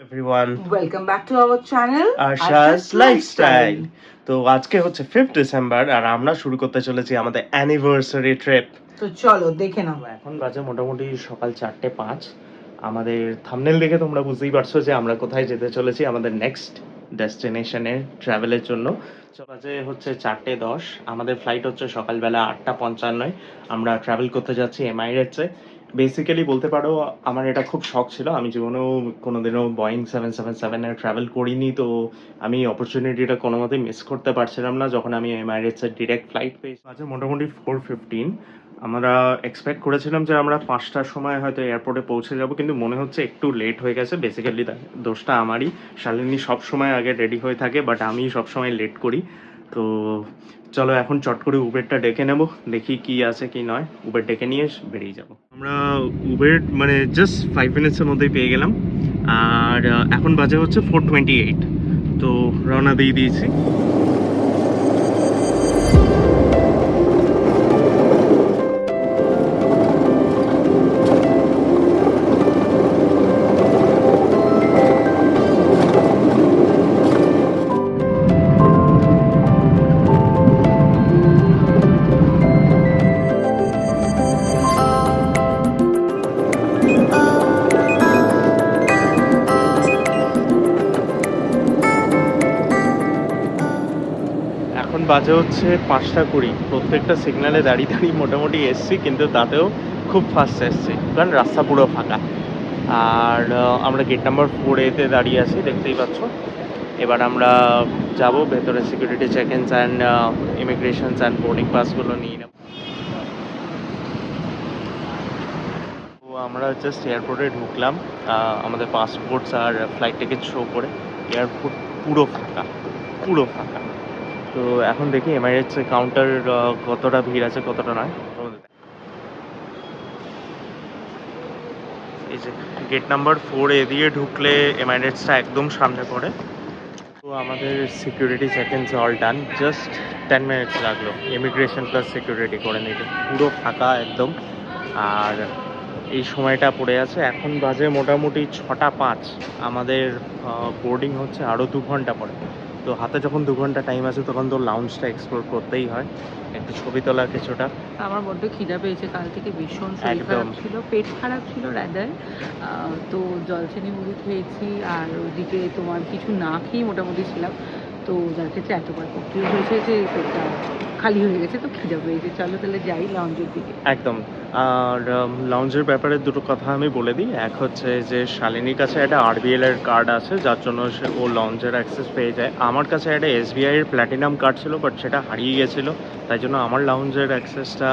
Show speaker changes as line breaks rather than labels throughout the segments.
everyone,
welcome back to our channel
Asha's lifestyle. তো আজকে হচ্ছে 5th ডিসেম্বর আর আমরা শুরু করতে চলেছি আমাদের অ্যানিভার্সারি ট্রিপ।
তো চলো দেখে নাও।
এখন বাজে মোটামুটি সকাল 4:05। আমাদের থাম্বনেল দেখে তোমরা বুঝতেই পারছো যে আমরা কোথায় যেতে চলেছি আমাদের নেক্সট ডেস্টিনেশনে ট্রাভেলের জন্য। বাজে হচ্ছে 4:10। আমাদের ফ্লাইট হচ্ছে সকালবেলা 8:55। আমরা ট্রাভেল করতে যাচ্ছি এমিরেটসে। বেসিক্যালি বলতে পারো আমার এটা খুব শখ ছিল, আমি জীবনেও কোনোদিনও বোয়িং 777 ট্রাভেল করিনি, তো আমি অপরচুনিটিটা কোনো মতেই মিস করতে পারছিলাম না যখন আমি এমিরেটসের ডিরেক্ট ফ্লাইট পেয়েছি। আচ্ছা, মোটামুটি 4:15। আমরা এক্সপেক্ট করেছিলাম যে আমরা 5টার সময় হয়তো এয়ারপোর্টে পৌঁছে যাব, কিন্তু মনে হচ্ছে একটু লেট হয়ে গেছে। বেসিক্যালি দোষটা আমারই। শালিনী সব সময় আগে রেডি হয়ে থাকে, বাট আমি সবসময় লেট করি। তো চলো এখন চট করে উবেরটা ডেকে নেব, দেখি কি আছে কি নয়। উবের ডেকে নিয়ে বেরিয়ে যাব আমরা। উবের মানে জাস্ট 5 মিনিটসের মধ্যেই পেয়ে গেলাম। আর এখন বাজে হচ্ছে 4:28। তো রওনা দিয়ে দিয়েছি। এখন বাজে হচ্ছে 5:20। প্রত্যেকটা সিগন্যালে দাঁড়িয়ে দাঁড়িয়ে মোটামুটি এসছি, কিন্তু তাতেও খুব ফাস্ট এসছি কারণ রাস্তা পুরো ফাঁকা। আর আমরা গেট নাম্বার 4A-তে দাঁড়িয়ে আছি, দেখতেই পাচ্ছ। এবার আমরা যাব ভেতরে, security check ins and immigrations and boarding পাসগুলো নিয়ে নেব। তো আমরা জাস্ট এয়ারপোর্টে ঢুকলাম, আমাদের পাসপোর্টস আর ফ্লাইট টিকিট শো করে। এয়ারপোর্ট পুরো ফাঁকা, পুরো ফাঁকা। তো এখন দেখি এমিরেটসের কাউন্টার কতটা ভিড় আছে কতটা নয়। এই যে গেট নাম্বার 4A দিয়ে ঢুকলে এমিরেটসটা একদম সামনে পড়ে। তো আমাদের সিকিউরিটি চেক ইনস অল ডান, জাস্ট 10 মিনিটস লাগলো ইমিগ্রেশন প্লাস সিকিউরিটি করে নিতে। পুরো ফাঁকা একদম। আর এই সময়টা পড়ে আছে, এখন বাজে মোটামুটি 6:05। আমাদের বোর্ডিং হচ্ছে আরও 2 ঘন্টা পরে। তো হাতে যখন 2 ঘন্টা টাইম আছে তখন তো লাউঞ্জটা এক্সপ্লোর করতেই হয়, একটু ছবি তোলা কিছুটা।
আমার বড্ড খিদা পেয়েছে, কাল থেকে ভীষণ শরীর
একদম।
খারাপ ছিল, পেট খারাপ ছিল রাদার। তো জলচিনি মুড়ি খেয়েছি, আর ওদিকে তোমার কিছু না খেয়েই মোটামুটি ছিলাম। তো যার ক্ষেত্রে এতবার কফি হয়েছে যে পেটটা খালি হয়ে গেছে, তো খিদা পেয়েছে। চলো তাহলে যাই লঞ্চের দিকে।
একদম। আর লাউঞ্জের ব্যাপারে দুটো কথা আমি বলে দিই। এক হচ্ছে যে শালিনীর কাছে একটা আরবিএল এর কার্ড আছে, যার জন্য ও লঞ্চের অ্যাক্সেস পেয়ে যায়। আমার কাছে একটা এসবিআই এর প্ল্যাটিনাম কার্ড ছিল, বাট সেটা হারিয়ে গেছিলো। তাই জন্য আমার লাউঞ্জের অ্যাক্সেসটা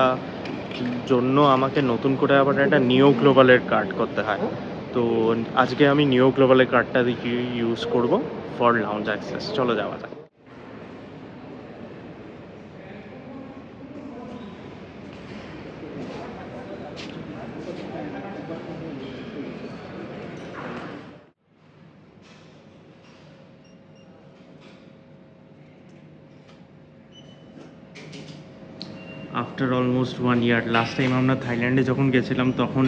জন্য আমাকে নতুন করে আবার একটা নিও গ্লোবালের কার্ড করতে হয়। তো আজকে আমি নিও গ্লোবালের কার্ডটা ইউজ করব ফর লাউঞ্জ অ্যাক্সেস। চলো যাওয়া যাক। আফটার অলমোস্ট 1 ইয়ার, লাস্ট টাইম আমরা থাইল্যান্ডে যখন গেছিলাম তখন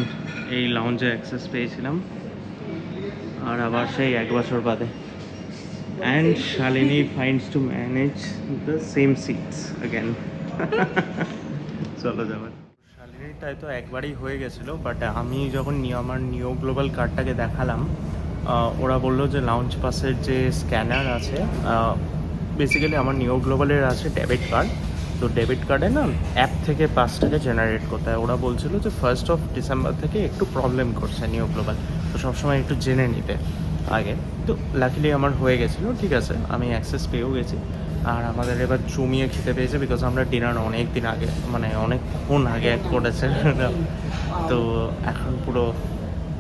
এই লাউঞ্জে অ্যাক্সেস পেয়েছিলাম, আর আবার সেই 1 বছর বাদে। And Shalini finds to manage the same seats again. চলো যাবার। শালিনীরটাই তো একবারই হয়ে গেছিলো, বাট আমি যখন আমার নিও গ্লোবাল কার্ডটাকে দেখালাম, ওরা বললো যে লাউঞ্জ পাসের যে স্ক্যানার আছে, বেসিক্যালি আমার নিও গ্লোবালের আছে ডেবিট কার্ড। তো ডেবিট কার্ডে না অ্যাপ থেকে পাসটাকে জেনারেট করতে হয়। ওরা বলছিল যে 1st of December থেকে একটু প্রবলেম করছে নিও গ্লোবাল, তো সবসময় একটু জেনে নিতে আগে। তো লাকিলি আমার হয়ে গেছিলো, ঠিক আছে, আমি অ্যাক্সেস পেয়েও গেছি। আর আমাদের এবার জমিয়ে খেতে পেয়েছে, বিকজ আমরা ডিনার অনেক দিন আগে, মানে অনেকক্ষণ আগে করেছে। তো এখন পুরো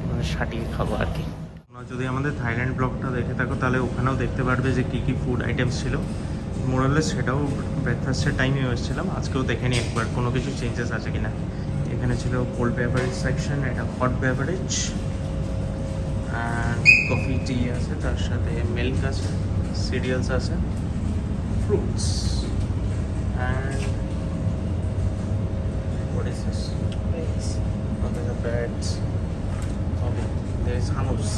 মানে সাটিয়ে খাবো আর কি। তোমরা যদি আমাদের থাইল্যান্ড ব্লগটা দেখে থাকো তাহলে ওখানেও দেখতে পারবে যে কী কী ফুড আইটেমস ছিল। মোরালে সেটাও ব্রেকফাস্টের টাইমে এসেছিলাম, আজকেও দেখে নিই একবার কোনো কিছু চেঞ্জেস আছে কিনা। এখানে ছিল কোল্ড বেভারেজ সেকশন, এটা হট বেভারেজ, অ্যান্ড কফি টি আছে, তার সাথে মিল্ক আছে, সিরিয়ালস আছে, fruits, and what is this? Eggs. Okay, the breads. Okay, there is hummus.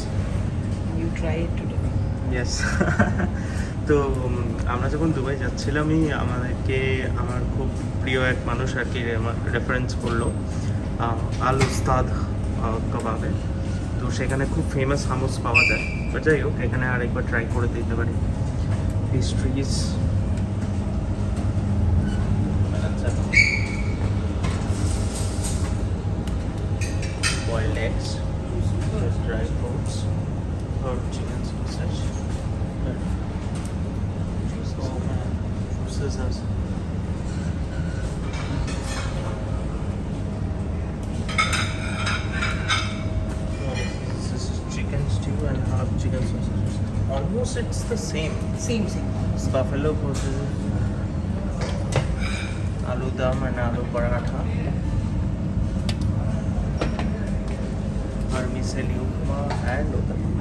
try it today.
Yes. তো আমরা যখন দুবাই যাচ্ছিলামই আমার খুব প্রিয় এক মানুষ আর কি রেফারেন্স করলো আল উস্তাদ কাবাবে। তো সেখানে খুব ফেমাস হামুস পাওয়া যায়, বাট যাই হোক এখানে আরেকবার ট্রাই করে দিতে পারি। Pastries, boiled eggs, dry fruits, herb chicken sausage, scissors. This is chicken stew and herb chicken sausages. Almost it's the same.
Same.
It's buffalo sausages, aloo dum and aloo paratha. Vermicelli upma and uttapam.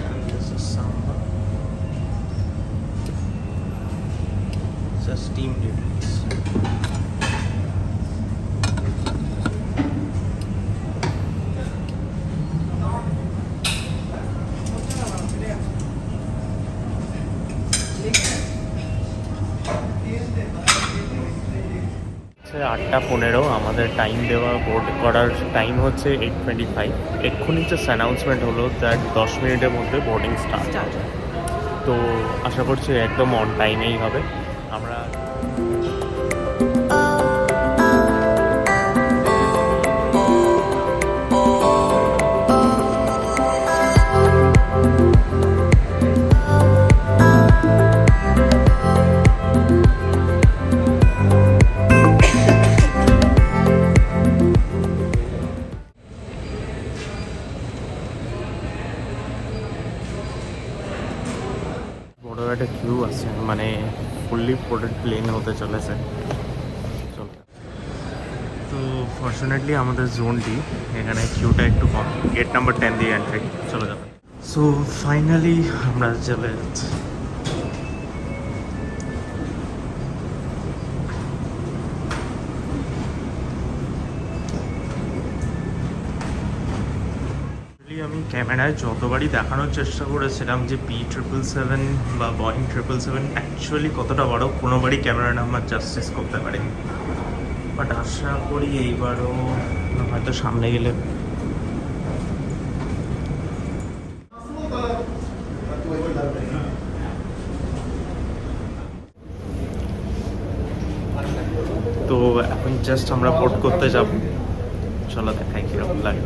And this is sambar. It's a steamed idlis. হচ্ছে 8:15, আমাদের time দেওয়া board করার time হচ্ছে 8:25। এক্ষুনি just announcement হলো that 10 মিনিটের মধ্যে boarding start. তো আশা করছি একদম অন টাইমেই হবে। আমরা বড় একটা কিউ আছে, মানে ফুললি পোর্টেড প্লেন হতে চলেছে। তো ফর্চুনেটলি আমাদের জোনটি এখানে কিউটা একটু কম, গেট নাম্বার 10 দিয়ে এন্ট্রি চলে যাবে। সো ফাইনালি আমরা চলে যাচ্ছি। আমি ক্যামেরায় যতবারই দেখানোর চেষ্টা করেছিলাম যে B777 বা Boeing 777 অ্যাকচুয়ালি কতটা বড়, কোনোবারই ক্যামেরা নাম্বার জাস্টিস করতে পারেনি। বাট আশা করি এইবারও হয়তো সামনে গেলে তো এখন জাস্ট আমরা বোর্ড করতে যাব। চলো দেখাই কিরকম লাগে।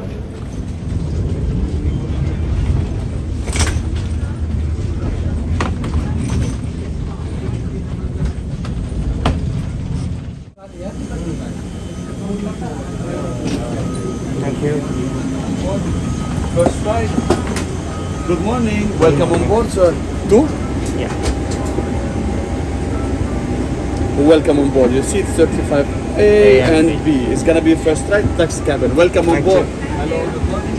Thank you.
First flight. Good morning. Welcome on board, sir. Two?
Yeah.
Welcome on board. Your seat 35A and B. It's gonna be first flight, taxi cabin. Welcome on
Thank
board.
you.
Hello. Good morning.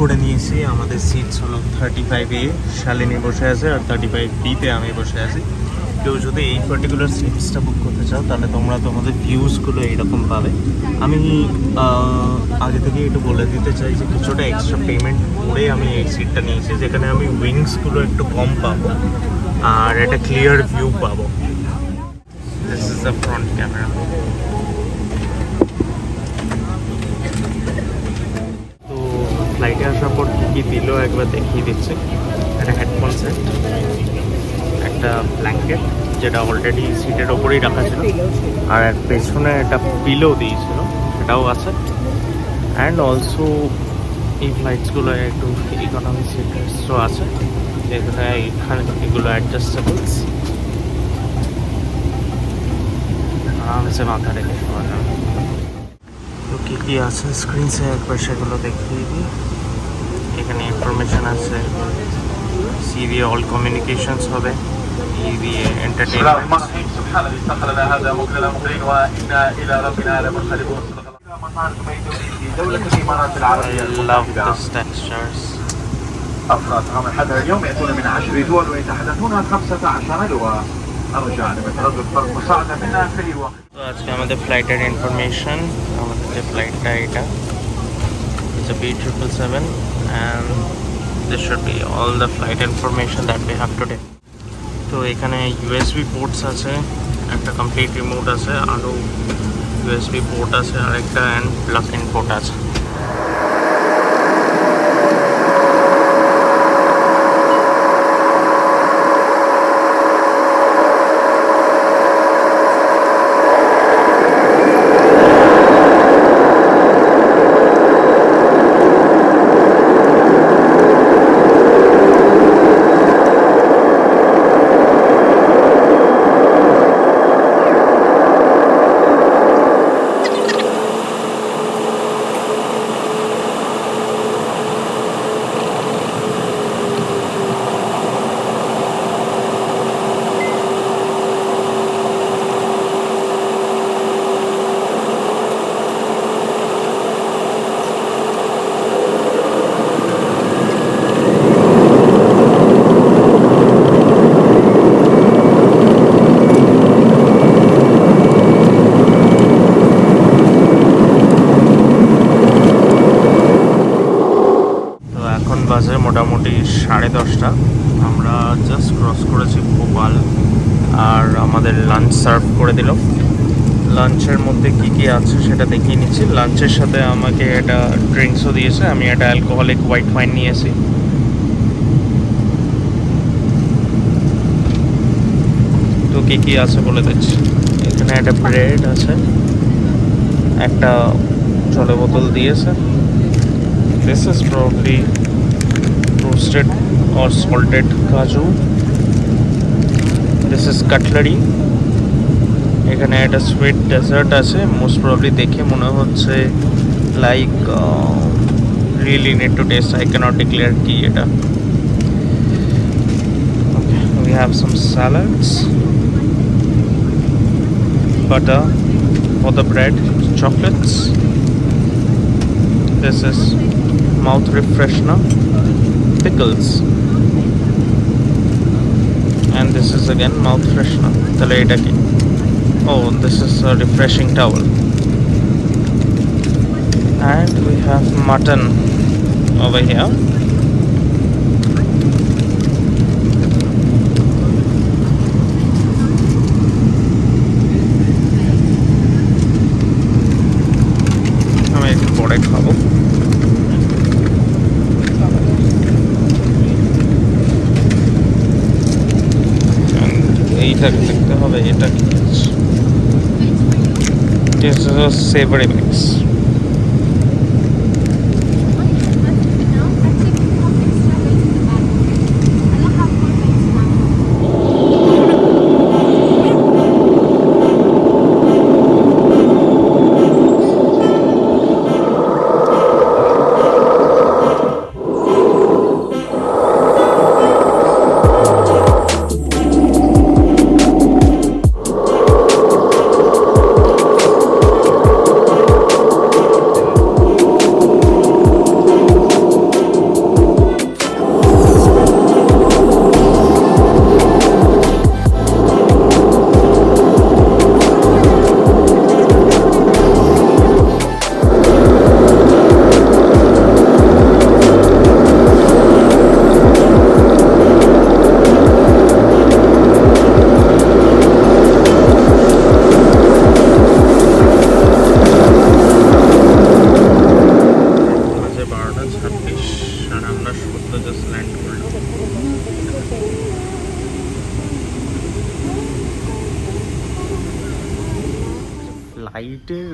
করে নিয়েছি। আমাদের seats হলো 35A, Shalini বসে আছে, আর 35Bতে আমি বসে আছি। কেউ যদি এই পার্টিকুলার সিটসটা বুক করতে চাও তাহলে তোমরা তোমাদের ভিউজগুলো এইরকম পাবে। আমি আগে থেকে একটু বলে দিতে চাই যে কিছুটা এক্সট্রা পেমেন্ট করে আমি এই সিটটা নিয়েছি, যেখানে আমি উইংসগুলো একটু কম পাবো আর একটা ক্লিয়ার ভিউ পাবো। This is the front camera. তো ফ্লাইটে আসার পর কী কী দিল একবার দেখিয়ে দিচ্ছে। একটা হেডফোন সেট, একটা একটা ব্ল্যাঙ্কেট যেটা অলরেডি সিটের ওপরেই রাখা ছিল, আর পেছনে একটা পিলো দিয়েছিল, সেটাও আছে। অ্যান্ড অলসো এই ফ্লাইটসগুলো একটু ইকোনমি সিটার্সও আছে, এখানে এগুলো অ্যাডজাস্টেবলস, আরামসে মাথা রেখে শোয়া যাবে। তো কী কী আছে স্ক্রিনসে একবার সেগুলো দেখিয়ে দিই। এখানে ইনফরমেশন আছে, সি দিয়ে অল কমিউনিকেশনস হবে, ই দিয়ে entertainment. I love the textures.
أفراد عام الحدث اليوم يأتون من 10 دول ويتحدثون 15 لغة. أرجع لمتردد فرق مساعدة منا في أي وقت.
তো আজকে আমাদের ফ্লাইটের ইনফরমেশন, আমাদের যে ফ্লাইটটা এটা it's a B777 and this should be all the flight information that we have today. তো এখানে ইউএসবি পোর্টস আছে, একটা কমপ্লিট রিমোট আছে, আরও ইউএসবি পোর্ট আছে আরেকটা, অ্যান্ড প্লাগ ইন পোর্ট আছে। বাজে মোটামুটি 10:30। আমরা জাস্ট ক্রস করেছি ভোপাল, আর আমাদের লাঞ্চ সার্ভ করে দিল। লাঞ্চের মধ্যে কি কি আছে সেটা দেখিয়ে নিচ্ছি। লাঞ্চের সাথে আমাকে একটা ড্রিঙ্কসও দিয়েছে, আমি একটা অ্যালকোহলিক হোয়াইট ওয়াইন নিয়েছি। তো কি কি আছে বলে দিচ্ছি। এখানে একটা ব্রেড আছে, একটা জলের বোতল দিয়েছে। This is probably roasted or salted kaju. This is cutlery. এখানে একটা সুইট ডেজার্ট আছে, মোস্ট প্রবলি দেখে মনে হচ্ছে like really need to taste, I cannot declare কি এটা। We have some salads, butter for the bread, chocolates. This is mouth refreshener, pickles, and this is again mouth freshener. Tale eta ki? Oh, this is a refreshing towel. And we have mutton over here. আমি একটু পরে খাবো। এইটা দেখতে হবে, এটা কি? This is a savory mix. ফ্লাইটের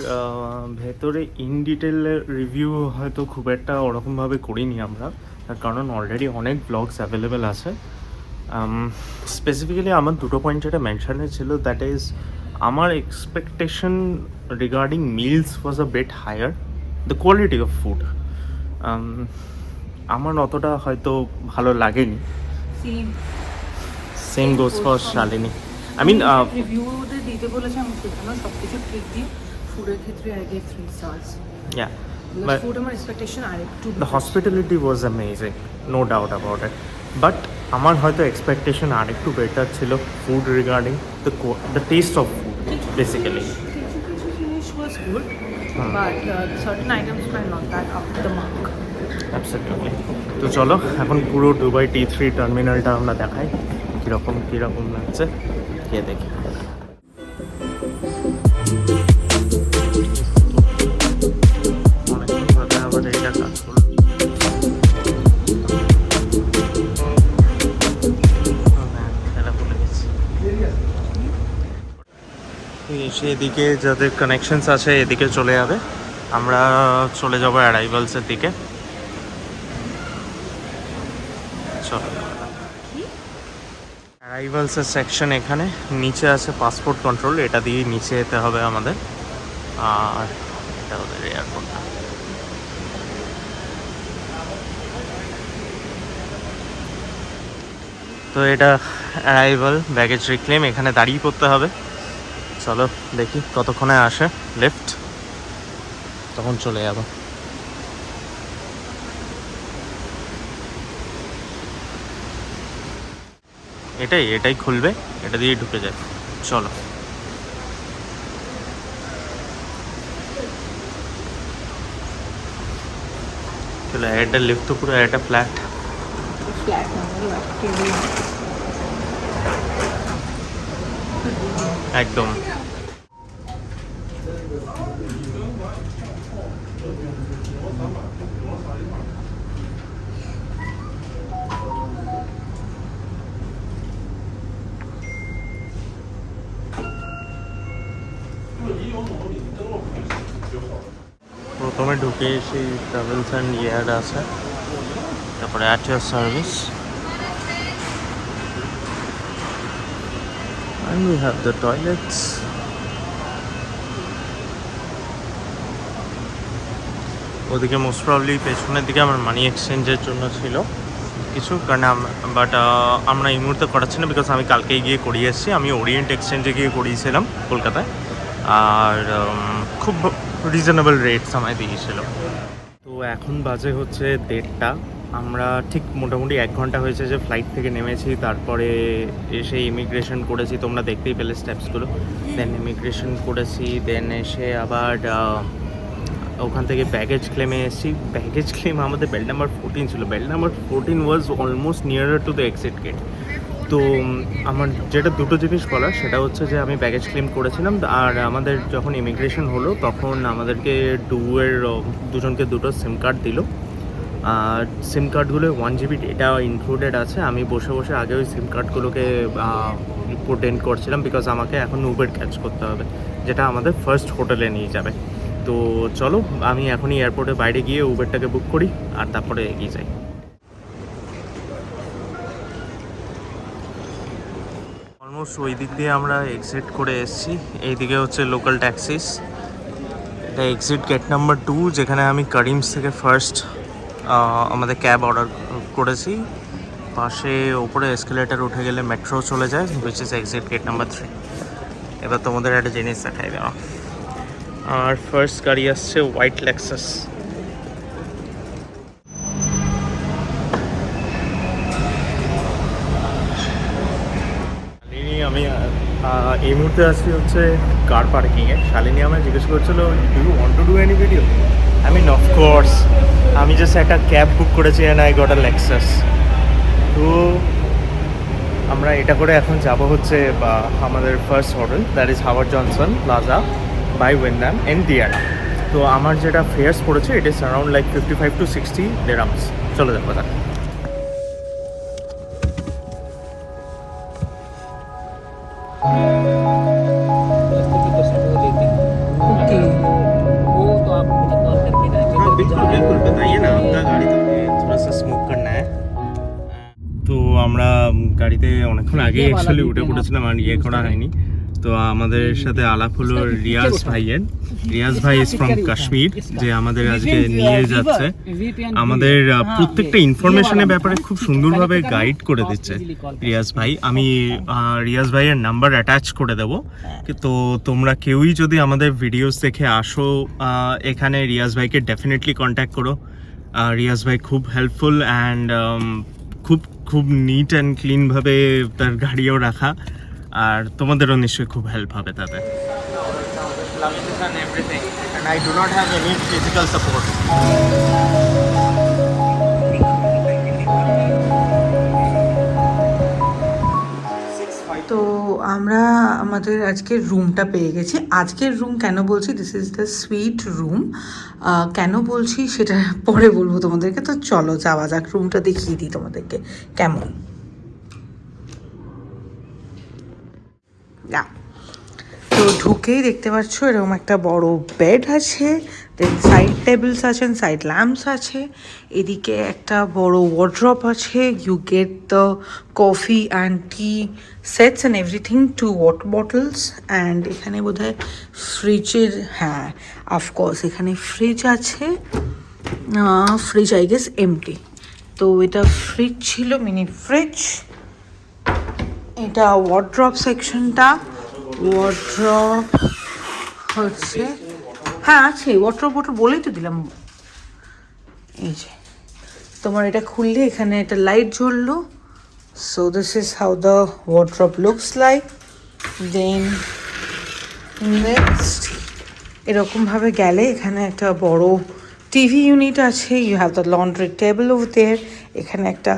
ভেতরে ইন ডিটেল রিভিউ হয়তো খুব একটা ওরকমভাবে করিনি আমরা, তার কারণ অলরেডি অনেক ব্লগস অ্যাভেলেবেল আছে। স্পেসিফিক্যালি আমার দুটো পয়েন্ট যেটা মেনশনের ছিল, দ্যাট ইজ আমার expectation regarding meals was a bit higher, the quality of food আমার অতটা হয়তো ভালো লাগেনি। Same goes for Shalini. I mean
রিভিউতে দিতে বলেছে, আমি সেখানে সব কিছু ঠিক দিই। ফুডের ক্ষেত্রে I get 3 stars।
yeah, but
food আমার এক্সপেকটেশন আর একটু
the hospitality was amazing, no doubt about it, but আমার হয়তো এক্সপেকটেশন আর একটু বেটার ছিল food regarding the test of food basically.
কিছু জিনিস was good, but certain items were not that up to the mark.
Absolutely. তো চলো এখন পুরো দুবাই T3 টার্মিনালটা আমরা দেখাই কীরকম লাগছে, গিয়ে দেখি। অনেকক্ষণ ধরে আবার এইটা কাজ করলো। খেলা ভুলে গেছি। এদিকে যাদের কানেকশনস আছে এদিকে চলে যাবে, আমরা চলে যাবো অ্যারাইভালসের দিকে। চলো, অ্যারাইভালসের সেকশন এখানে নিচে আছে পাসপোর্ট কন্ট্রোল, এটা দিয়ে নিচে যেতে হবে আমাদের, আর এটা ওদের এয়ারপোর্টটা। তো এটা অ্যারাইভাল ব্যাগেজ রিক্লেম, এখানে দাঁড়িয়ে করতে হবে। চলো দেখি কতক্ষণে আসে লিফট, তখন চলে যাবো। এটাই খুলবে, এটা দিয়ে ঢুকে যায়। চলো, এটা লিফট তো পুরো একটা ফ্ল্যাট। একদম প্রথমে ঢুকে সেই ট্রাভেলস অ্যান্ড এয়ার আছে, তারপরে at your service, and we have the toilets. ওদিকে মোস্ট প্রবলি পেছনের দিকে আমার মানি এক্সচেঞ্জের জন্য ছিল কিছু, কারণ বাট আমরা এই মুহূর্তে করাচ্ছি না, বিকজ আমি কালকেই গিয়ে করিয়ে এসেছি। আমি ওরিয়েন্ট এক্সচেঞ্জে গিয়ে করিয়েছিলাম কলকাতায়, আর খুব রিজনেবল রেটস আমায় দিয়েছিল। তো এখন বাজে হচ্ছে 1:30, আমরা ঠিক মোটামুটি 1 ঘন্টা হয়েছে যে ফ্লাইট থেকে নেমেছি, তারপরে এসে ইমিগ্রেশন করেছি, তোমরা দেখতেই পেলে স্টেপসগুলো। দেন ইমিগ্রেশন করেছি, দেন এসে আবার ওখান থেকে ব্যাগেজ ক্লেমে এসেছি। ব্যাগেজ ক্লেম আমাদের বেল্ট নাম্বার 14 ছিল, belt number 14 was almost nearer to the exit gate. তো আমার যেটা দুটো জিনিস বলার, সেটা হচ্ছে যে আমি ব্যাগেজ ক্লেম করেছিলাম, আর আমাদের যখন ইমিগ্রেশন হলো তখন আমাদেরকে দুজনকে দুটো সিম কার্ড দিল, আর সিম কার্ডগুলো 1 GB ডেটা ইনক্লুডেড আছে। আমি বসে বসে আগে ওই সিম কার্ডগুলোকে পোর্টেন্ট করছিলাম, বিকজ আমাকে এখন উবের ক্যাচ করতে হবে, যেটা আমাদের ফার্স্ট হোটেলে নিয়ে যাবে। তো চলো আমি এখনই এয়ারপোর্টের বাইরে গিয়ে উবেরটাকে বুক করি, আর তারপরে এগিয়ে যাই। অলমোস্ট ওই দিক দিয়ে আমরা এক্সিট করে এসেছি, এইদিকে হচ্ছে লোকাল ট্যাক্সিস। এটা এক্সিট গেট নাম্বার 2, যেখানে আমি করিমস থেকে ফার্স্ট আমাদের ক্যাব অর্ডার করেছি। পাশে ওপরে এসকেলেটার উঠে গেলে মেট্রো চলে যায়, which is exit gate number 3। এবার তোমাদের একটা জিনিস দেখাই দেওয়া, আর ফার্স্ট গাড়ি আসছে হোয়াইট লেক্সাস। শালিনী, আমি এই মুহূর্তে আছি হচ্ছে কার পার্কিংয়ে। শালিনী আমায় জিজ্ঞেস করছিল, do you want to do any video? I mean of course, আমি জাস্ট একটা ক্যাব বুক করেছি and I got a Lexus. তো আমরা এটা করে এখন যাব হচ্ছে আমাদের first hotel, that is Howard Johnson Plaza by Wyndham and ডিয়ারা। তো আমার যেটা ফেয়ার্স পড়েছে, it is around like 55 to 60 dirhams। চলো যাবো যাক। আমরা গাড়িতে অনেকক্ষণ আগে অ্যাকচুয়ালি উঠে পড়েছিলাম আর ইয়ে করা হয়নি। তো আমাদের সাথে আলাপ হলো রিয়াজ ভাইয়ের। রিয়াজ ভাই ইজ ফ্রম কাশ্মীর, যে আমাদের আজকে নিয়ে যাচ্ছে। আমাদের প্রত্যেকটা ইনফরমেশনের ব্যাপারে খুব সুন্দরভাবে গাইড করে দিচ্ছে রিয়াজ ভাই। আমি রিয়াজ ভাইয়ের নাম্বার অ্যাটাচ করে দেবো, তো তোমরা কেউই যদি আমাদের ভিডিওস দেখে আসো এখানে, রিয়াজ ভাইকে ডেফিনেটলি কন্ট্যাক্ট করো। রিয়াজ ভাই খুব হেল্পফুল অ্যান্ড খুব খুব নিট অ্যান্ড ক্লিনভাবে তার গাড়িও রাখা, আর তোমাদেরও নিশ্চয়ই খুব হেল্প হবে তাতে। I do not have any physical support.
তো আমরা আমাদের আজকের রুমটা পেয়ে গেছি। আজকের রুম কেন বলছি, this is the sweet room. কেন বলছি সেটা পরে বলবো তোমাদেরকে। তো চলো যাওয়া যাক, রুমটা দেখিয়ে দিই তোমাদেরকে কেমন। তো ঢুকেই দেখতে পাচ্ছ এরকম একটা বড় বেড আছে, দেন সাইড টেবিলস আছেন, সাইড ল্যাম্পস আছে, এদিকে একটা বড় ওয়ার্ড্রপ আছে। You get the coffee and tea sets and everything, 2 water bottles, and এখানে বোধহয় ফ্রিজের, হ্যাঁ অফকোর্স এখানে ফ্রিজ আছে। Fridge I guess empty. তো এটা ফ্রিজ ছিল, মিনি ফ্রিজ। এটা ওয়ার্ড্রপ সেকশনটা। ওয়ার্ড্রপ হচ্ছে, হ্যাঁ আছে ওয়াটার বটল, বলেই তো দিলাম। এই যে তোমার এটা খুললে এখানে একটা লাইট জ্বললো। So this is how the wardrobe looks like. Then next এরকমভাবে গেলে এখানে একটা বড় টিভি ইউনিট আছে। You have the laundry table over there. এখানে একটা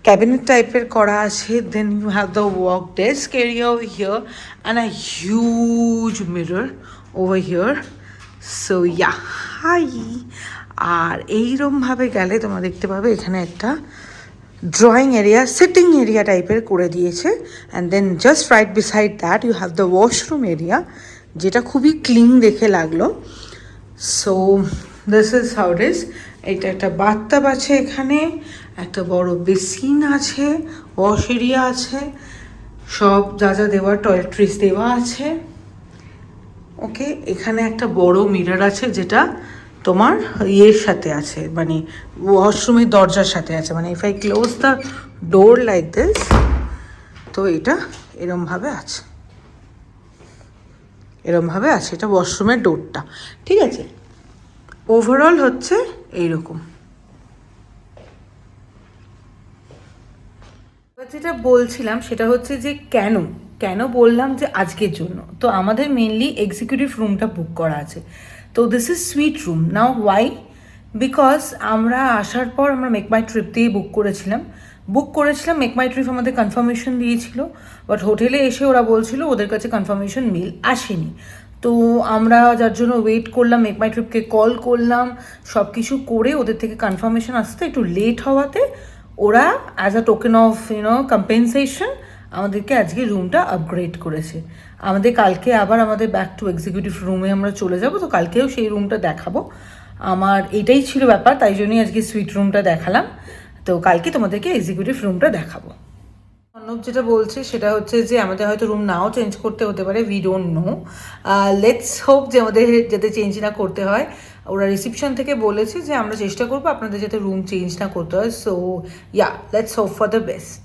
ক্যাবিনেট টাইপের করা আছে। Then you have the work desk area over here and a huge mirror over here. So yeah hi. আর এইরমভাবে গেলে তোমরা দেখতে পাবে এখানে একটা ড্রয়িং এরিয়া, সিটিং এরিয়া টাইপের করে দিয়েছে। And then just right beside that you have the washroom area, যেটা খুবই ক্লিন দেখে লাগলো। So this is how it is. এটা একটা বাথটাব আছে, এখানে একটা বড় বেসিন আছে, ওয়াশ এরিয়া আছে, সব যা যা দেওয়ার টয়লেট্রিজ দেওয়া আছে। ওকে, এখানে একটা বড় মিরর আছে যেটা তোমার ইয়ের সাথে আছে, মানে ওয়াশরুমের দরজার সাথে আছে। মানে if I close the door like this, তো এটা এরমভাবে আছে, এরমভাবে আছে। এটা ওয়াশরুমের ডোরটা, ঠিক আছে। ওভারঅল হচ্ছে এইরকম। যেটা বলছিলাম সেটা হচ্ছে যে কেন বললাম যে আজকের জন্য। তো আমাদের মেনলি এক্সিকিউটিভ রুমটা বুক করা আছে। তো this is suite room. Now why? Because আমরা আসার পর আমরা মেক মাই ট্রিপ দিয়ে বুক করেছিলাম। মেক মাই ট্রিপ আমাদের কনফার্মেশন দিয়েছিল, বাট হোটেলে এসে ওরা বলছিল ওদের কাছে কনফার্মেশন মেল আসেনি। তো আমরা যার জন্য ওয়েট করলাম, মেক মাই ট্রিপকে কল করলাম, সব কিছু করে ওদের থেকে কনফার্মেশন আসতে একটু লেট হওয়াতে ওরা as a token of compensation আমাদেরকে আজকে রুমটা আপগ্রেড করেছে। আমাদের কালকে আবার আমাদের ব্যাক টু এক্সিকিউটিভ রুমে আমরা চলে যাব। তো কালকেও সেই রুমটা দেখাবো। আমার এটাই ছিল ব্যাপার, তাই জন্যই আজকে সুইট রুমটা দেখালাম। তো কালকে তোমাদেরকে এক্সিকিউটিভ রুমটা দেখাবো। অর্ণব যেটা বলছে সেটা হচ্ছে যে আমাদের হয়তো রুম নাও চেঞ্জ করতে হতে পারে, we don't know. Let's hope যে আমাদের যাতে চেঞ্জ না করতে হয়। ওরা রিসেপশন থেকে বলেছে যে আমরা চেষ্টা করবো আপনাদের যাতে রুম চেঞ্জ না করতে হয়। So yeah, let's hope for the best.